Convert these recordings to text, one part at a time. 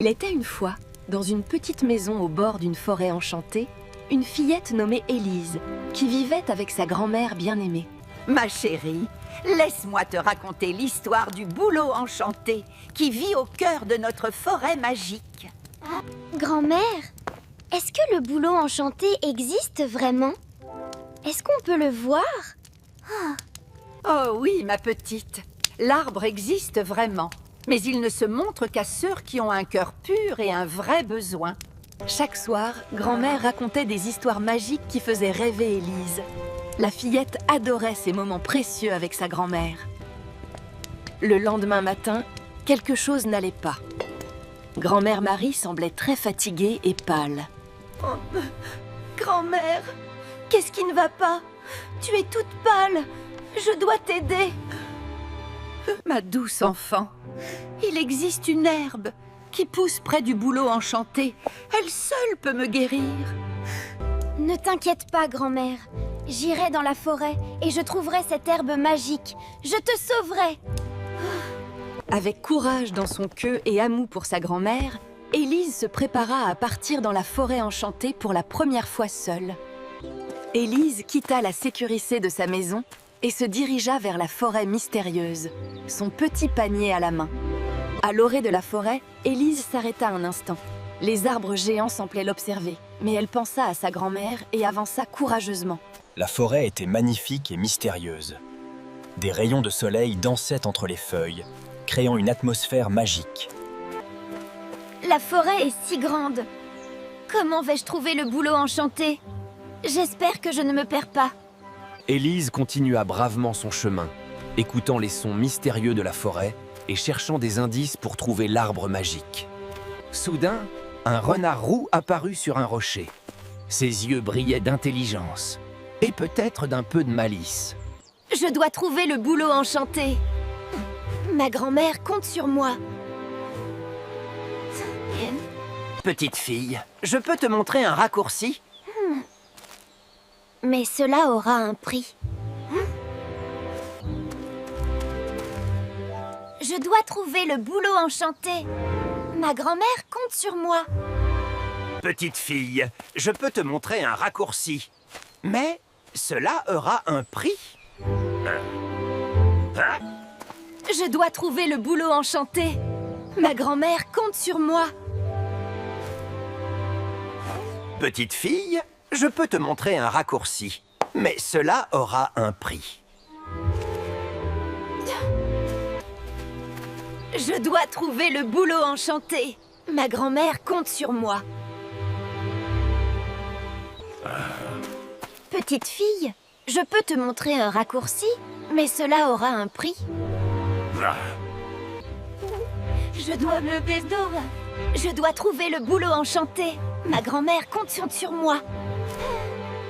Il était une fois, dans une petite maison au bord d'une forêt enchantée, une fillette nommée Élise, qui vivait avec sa grand-mère bien-aimée. Ma chérie, laisse-moi te raconter l'histoire du bouleau enchanté qui vit au cœur de notre forêt magique. Grand-mère, est-ce que le bouleau enchanté existe vraiment? Est-ce qu'on peut le voir? Oh oui, ma petite, l'arbre existe vraiment, mais il ne se montre qu'à ceux qui ont un cœur pur et un vrai besoin. Chaque soir, grand-mère racontait des histoires magiques qui faisaient rêver Élise. La fillette adorait ces moments précieux avec sa grand-mère. Le lendemain matin, quelque chose n'allait pas. Grand-mère Marie semblait très fatiguée et pâle. Oh, grand-mère, qu'est-ce qui ne va pas? Tu es toute pâle. Je dois t'aider. Ma douce enfant, il existe une herbe qui pousse près du bouleau enchanté. Elle seule peut me guérir. Ne t'inquiète pas, grand-mère. J'irai dans la forêt et je trouverai cette herbe magique. Je te sauverai. Avec courage dans son queue et amour pour sa grand-mère, Élise se prépara à partir dans la forêt enchantée pour la première fois seule. Élise quitta la sécurité de sa maison et se dirigea vers la forêt mystérieuse, son petit panier à la main. À l'orée de la forêt, Élise s'arrêta un instant. Les arbres géants semblaient l'observer, mais elle pensa à sa grand-mère et avança courageusement. La forêt était magnifique et mystérieuse. Des rayons de soleil dansaient entre les feuilles, créant une atmosphère magique. La forêt est si grande. Comment vais-je trouver le bouleau enchanté? J'espère que je ne me perds pas. Élise continua bravement son chemin, écoutant les sons mystérieux de la forêt et cherchant des indices pour trouver l'arbre magique. Soudain, un renard roux apparut sur un rocher. Ses yeux brillaient d'intelligence et peut-être d'un peu de malice. Je dois trouver le bouleau enchanté. Ma grand-mère compte sur moi. Petite fille, je peux te montrer un raccourci? Mais cela aura un prix. Je dois trouver le bouleau enchanté. Ma grand-mère compte sur moi. Petite fille, je peux te montrer un raccourci. Mais cela aura un prix. Je dois trouver le bouleau enchanté. Ma grand-mère compte sur moi. Petite fille, je peux te montrer un raccourci. Mais cela aura un prix. Je dois trouver le bouleau enchanté. Ma grand-mère compte sur moi. Petite fille, je peux te montrer un raccourci, mais cela aura un prix. Je dois me d'or. Je dois trouver le bouleau enchanté. Ma grand-mère compte sur moi.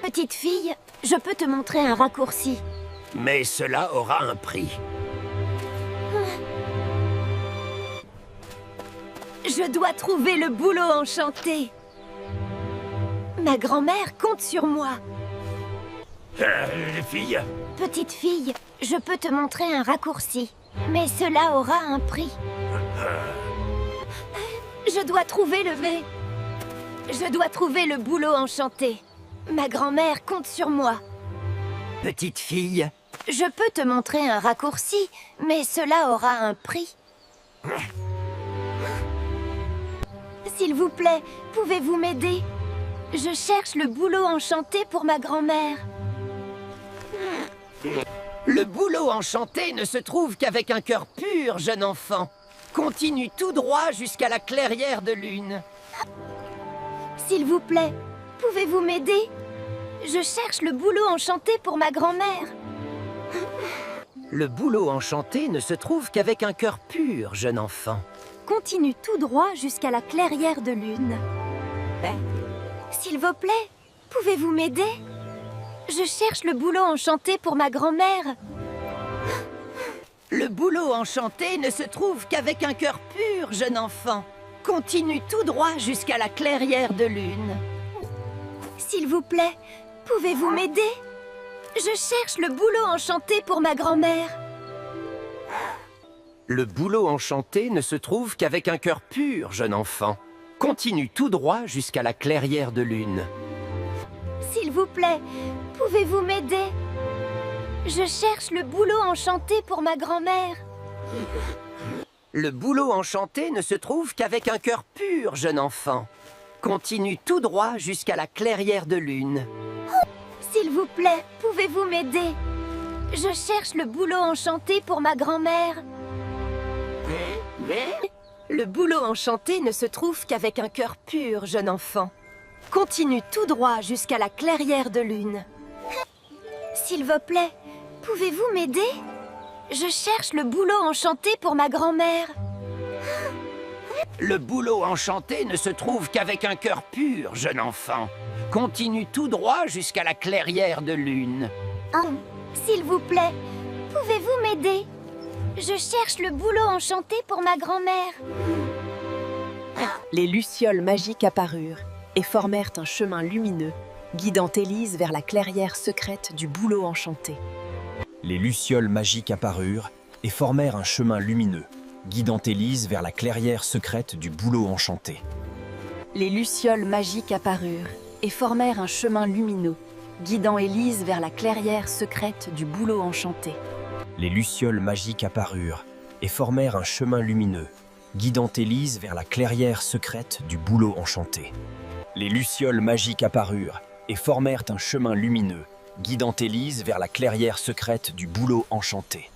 Petite fille, je peux te montrer un raccourci. Mais cela aura un prix. Je dois trouver le bouleau enchanté. Ma grand-mère compte sur moi. Les filles, Petite fille, je peux te montrer un raccourci. Mais cela aura un prix. Je dois trouver Je dois trouver le bouleau enchanté. Ma grand-mère compte sur moi. petite fille, Je peux te montrer un raccourci, mais cela aura un prix. S'il vous plaît, pouvez-vous m'aider? Je cherche le bouleau enchanté pour ma grand-mère. le bouleau enchanté ne se trouve qu'avec un cœur pur, jeune enfant. Continue tout droit jusqu'à la clairière de lune. S'il vous plaît, pouvez-vous m'aider? Je cherche le bouleau enchanté pour ma grand-mère. Le bouleau enchanté ne se trouve qu'avec un cœur pur, jeune enfant. Continue tout droit jusqu'à la clairière de lune. S'il vous plaît, pouvez-vous m'aider? Je cherche le bouleau enchanté pour ma grand-mère. Le bouleau enchanté ne se trouve qu'avec un cœur pur, jeune enfant. Continue tout droit jusqu'à la clairière de lune. S'il vous plaît, pouvez-vous m'aider? Je cherche le bouleau enchanté pour ma grand-mère. Le boulot enchanté ne se trouve qu'avec un cœur pur, jeune enfant. Continue tout droit jusqu'à la clairière de lune. S'il vous plaît, pouvez-vous m'aider? Je cherche le boulot enchanté pour ma grand-mère. Le boulot enchanté ne se trouve qu'avec un cœur pur, jeune enfant. Continue tout droit jusqu'à la clairière de lune. S'il vous plaît, pouvez-vous m'aider? Je cherche le boulot enchanté pour ma grand-mère. Le boulot enchanté ne se trouve qu'avec un cœur pur, jeune enfant. Continue tout droit jusqu'à la clairière de lune. S'il vous plaît, pouvez-vous m'aider? Je cherche le boulot enchanté pour ma grand-mère. Le boulot enchanté ne se trouve qu'avec un cœur pur, jeune enfant. Continue tout droit jusqu'à la clairière de lune. S'il vous plaît, pouvez-vous m'aider? Je cherche le boulot enchanté pour ma grand-mère. Les lucioles magiques apparurent et formèrent un chemin lumineux, guidant Élise vers la clairière secrète du boulot enchanté. Les lucioles magiques apparurent et formèrent un chemin lumineux, guidant Élise vers la clairière secrète du boulot enchanté. Les lucioles magiques apparurent et formèrent un chemin lumineux, guidant Élise vers la clairière secrète du boulot enchanté. Les lucioles magiques apparurent et formèrent un chemin lumineux, guidant Élise vers la clairière secrète du boulot enchanté. Les lucioles magiques apparurent et formèrent un chemin lumineux, guidant Élise vers la clairière secrète du boulot enchanté.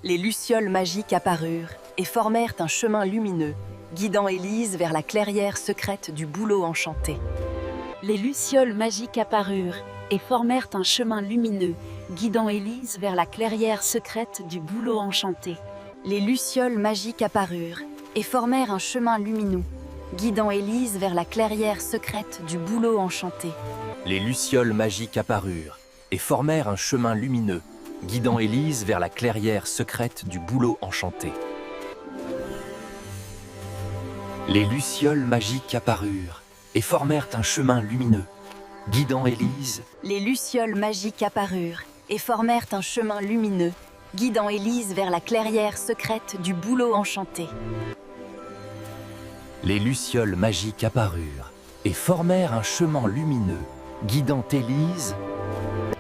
Les lucioles magiques apparurent et formèrent un chemin lumineux, guidant Élise vers la clairière secrète du boulot enchanté. Les lucioles magiques apparurent et formèrent un chemin lumineux, guidant Élise vers la clairière secrète du boulot enchanté. Les lucioles magiques apparurent et formèrent un chemin lumineux, guidant Élise vers la clairière secrète du boulot enchanté. Les lucioles magiques apparurent et formèrent un chemin lumineux, guidant Élise vers la clairière secrète du boulot enchanté. Les lucioles magiques apparurent et formèrent un chemin lumineux, guidant Élise. Les lucioles magiques apparurent et formèrent un chemin lumineux, guidant Élise vers la clairière secrète du boulot enchanté. Les lucioles magiques apparurent et formèrent un chemin lumineux, guidant Élise.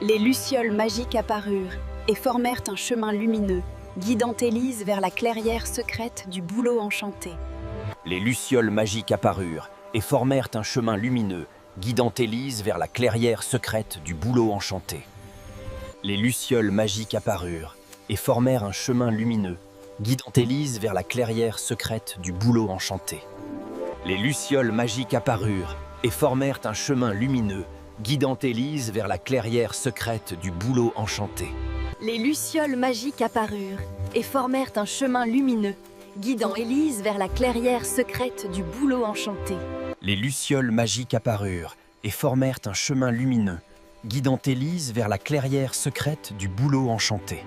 Les lucioles magiques apparurent et formèrent un chemin lumineux, guidant Élise vers la clairière secrète du boulot enchanté. Les lucioles magiques apparurent et formèrent un chemin lumineux, guidant Élise vers la clairière secrète du boulot enchanté. Les lucioles magiques apparurent et formèrent un chemin lumineux, guidant Élise vers la clairière secrète du boulot enchanté. Les lucioles magiques apparurent et formèrent un chemin lumineux, guidant Élise vers la clairière secrète du boulot enchanté. Les lucioles magiques apparurent et formèrent un chemin lumineux, guidant Élise vers la clairière secrète du boulot enchanté. Les lucioles magiques apparurent et formèrent un chemin lumineux, guidant Élise vers la clairière secrète du boulot enchanté.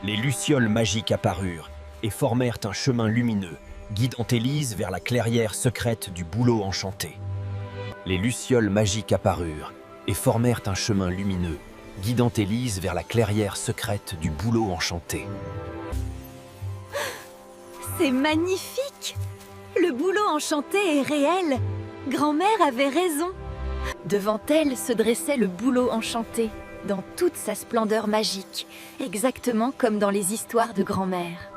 Les lucioles magiques apparurent et formèrent un chemin lumineux, guidant Élise vers la clairière secrète du boulot enchanté. Les lucioles magiques apparurent et formèrent un chemin lumineux, guidant Élise vers la clairière secrète du boulot enchanté. C'est magnifique! Le boulot enchanté est réel. Grand-mère avait raison. Devant elle se dressait le boulot enchanté, dans toute sa splendeur magique, exactement comme dans les histoires de grand-mère.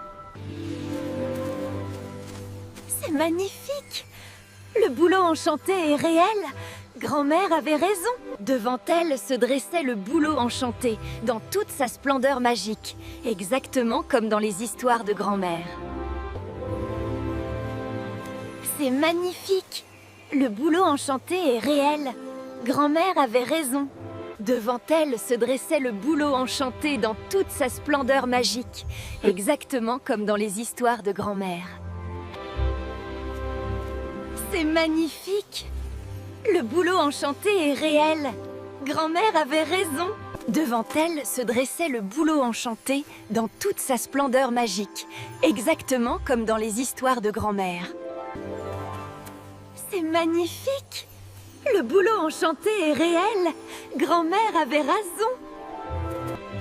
C'est magnifique! Le boulot enchanté est réel. Grand-mère avait raison. Devant elle se dressait le boulot enchanté, dans toute sa splendeur magique, exactement comme dans les histoires de grand-mère. C'est magnifique! Le boulot enchanté est réel. Grand-mère avait raison. Devant elle se dressait le boulot enchanté dans toute sa splendeur magique, exactement comme dans les histoires de grand-mère. C'est magnifique! Le boulot enchanté est réel. Grand-mère avait raison. Devant elle se dressait le boulot enchanté dans toute sa splendeur magique, exactement comme dans les histoires de grand-mère. C'est magnifique! Le boulot enchanté est réel. Grand-mère avait raison.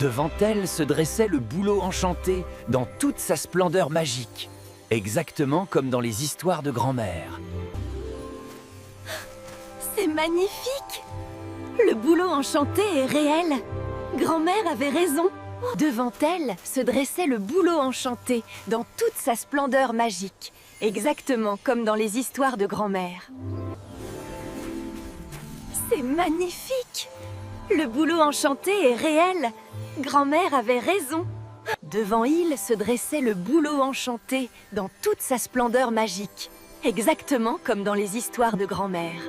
Devant elle se dressait le bouleau enchanté dans toute sa splendeur magique, exactement comme dans les histoires de grand-mère. C'est magnifique! Le bouleau enchanté est réel. Grand-mère avait raison. Devant elle se dressait le bouleau enchanté dans toute sa splendeur magique, exactement comme dans les histoires de grand-mère. C'est magnifique! Le bouleau enchanté est réel. Grand-mère avait raison. Devant il se dressait le bouleau enchanté dans toute sa splendeur magique, exactement comme dans les histoires de grand-mère.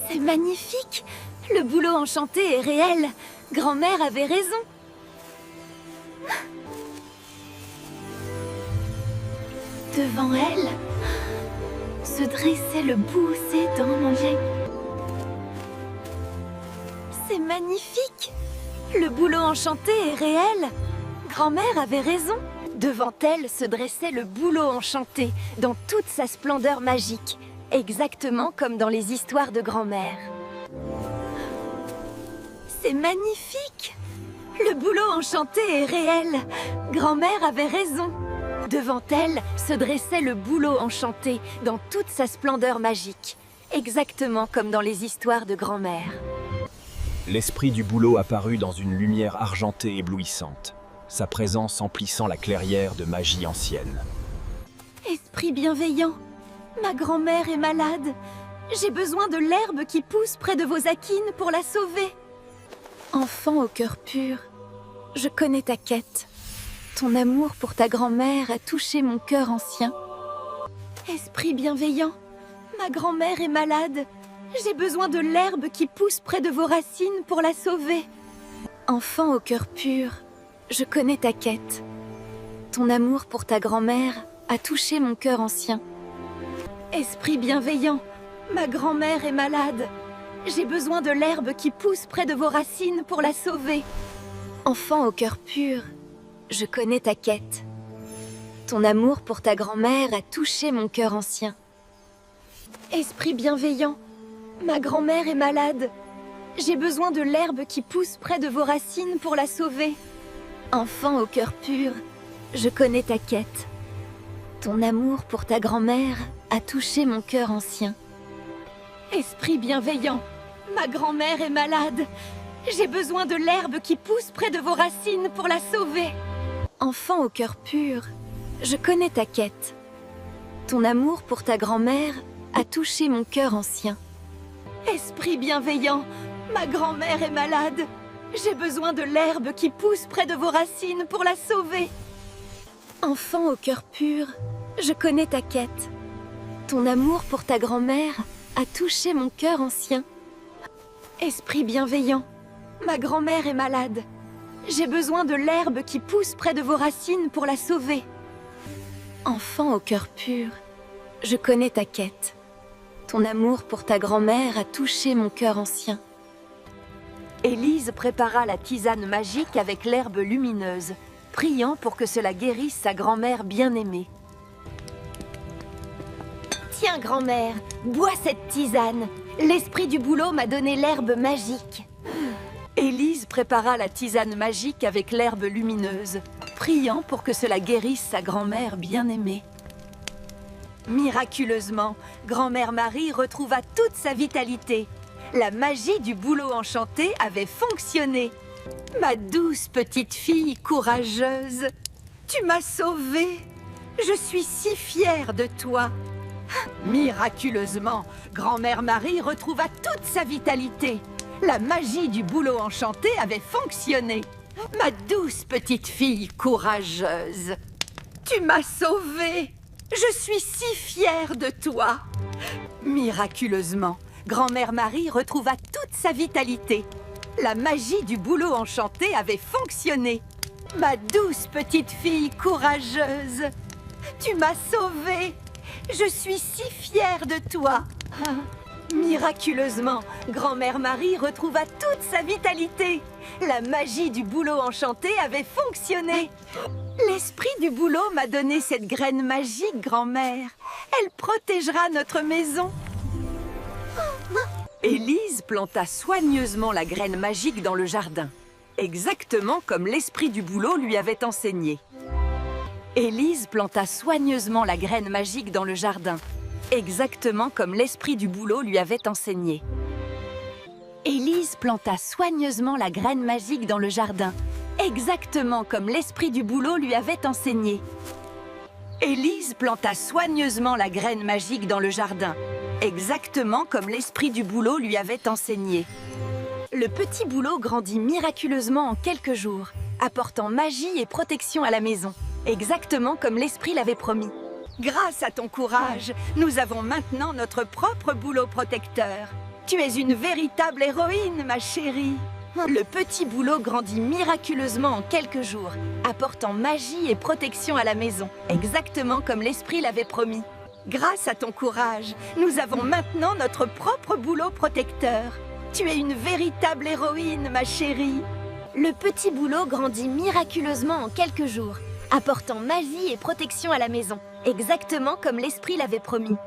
C'est magnifique! Le bouleau enchanté est réel. Grand-mère avait raison. Devant elle se dressait le boussé d'oranger. C'est magnifique! Le bouleau enchanté est réel. Grand-mère avait raison. Devant elle se dressait le bouleau enchanté dans toute sa splendeur magique, exactement comme dans les histoires de grand-mère. C'est magnifique! Le bouleau enchanté est réel. Grand-mère avait raison. Devant elle se dressait le bouleau enchanté dans toute sa splendeur magique, exactement comme dans les histoires de grand-mère. L'esprit du bouleau apparut dans une lumière argentée éblouissante, sa présence emplissant la clairière de magie ancienne. Esprit bienveillant, ma grand-mère est malade. J'ai besoin de l'herbe qui pousse près de vos akines pour la sauver. Enfant au cœur pur, je connais ta quête. Ton amour pour ta grand-mère a touché mon cœur ancien. Esprit bienveillant, ma grand-mère est malade. J'ai besoin de l'herbe qui pousse près de vos racines pour la sauver. Enfant au cœur pur, je connais ta quête. Ton amour pour ta grand-mère a touché mon cœur ancien. Esprit bienveillant, ma grand-mère est malade. J'ai besoin de l'herbe qui pousse près de vos racines pour la sauver. Enfant au cœur pur, je connais ta quête. Ton amour pour ta grand-mère a touché mon cœur ancien. Esprit bienveillant, ma grand-mère est malade. J'ai besoin de l'herbe qui pousse près de vos racines pour la sauver. Enfant au cœur pur, je connais ta quête. Ton amour pour ta grand-mère a touché mon cœur ancien. Esprit bienveillant, ma grand-mère est malade. J'ai besoin de l'herbe qui pousse près de vos racines pour la sauver. Enfant au cœur pur, je connais ta quête. Ton amour pour ta grand-mère a touché mon cœur ancien. Esprit bienveillant, ma grand-mère est malade. J'ai besoin de l'herbe qui pousse près de vos racines pour la sauver. Enfant au cœur pur, je connais ta quête. Ton amour pour ta grand-mère a touché mon cœur ancien. Esprit bienveillant, ma grand-mère est malade. J'ai besoin de l'herbe qui pousse près de vos racines pour la sauver. Enfant au cœur pur, je connais ta quête. Ton amour pour ta grand-mère a touché mon cœur ancien. Élise prépara la tisane magique avec l'herbe lumineuse, priant pour que cela guérisse sa grand-mère bien-aimée. Tiens, grand-mère, bois cette tisane. L'esprit du bouleau m'a donné l'herbe magique. Élise prépara la tisane magique avec l'herbe lumineuse, priant pour que cela guérisse sa grand-mère bien-aimée. Miraculeusement, grand-mère Marie retrouva toute sa vitalité. La magie du bouleau enchanté avait fonctionné. Ma douce petite fille courageuse, tu m'as sauvée. Je suis si fière de toi. Miraculeusement, grand-mère Marie retrouva toute sa vitalité. La magie du bouleau enchanté avait fonctionné. Ma douce petite fille courageuse, tu m'as sauvée. Je suis si fière de toi. Miraculeusement, grand-mère Marie retrouva toute sa vitalité. La magie du bouleau enchanté avait fonctionné. Ma douce petite fille courageuse, tu m'as sauvée. Je suis si fière de toi. Miraculeusement, grand-mère Marie retrouva toute sa vitalité. La magie du bouleau enchanté avait fonctionné. L'esprit du bouleau m'a donné cette graine magique, grand-mère. Elle protégera notre maison. Élise planta soigneusement la graine magique dans le jardin. exactement comme l'esprit du boulot lui avait enseigné. Élise planta soigneusement la graine magique dans le jardin, exactement comme l'esprit du boulot lui avait enseigné. Élise planta soigneusement la graine magique dans le jardin, exactement comme l'esprit du boulot lui avait enseigné. Élise planta soigneusement la graine magique dans le jardin, exactement comme l'esprit du boulot lui avait enseigné. Le petit boulot grandit miraculeusement en quelques jours, apportant magie et protection à la maison, exactement comme l'esprit l'avait promis. Grâce à ton courage, nous avons maintenant notre propre boulot protecteur. Tu es une véritable héroïne, ma chérie. Le petit boulot grandit miraculeusement en quelques jours, apportant magie et protection à la maison, exactement comme l'esprit l'avait promis. Grâce à ton courage, nous avons maintenant notre propre boulot protecteur. Tu es une véritable héroïne, ma chérie. Le petit boulot grandit miraculeusement en quelques jours, apportant magie et protection à la maison, exactement comme l'esprit l'avait promis.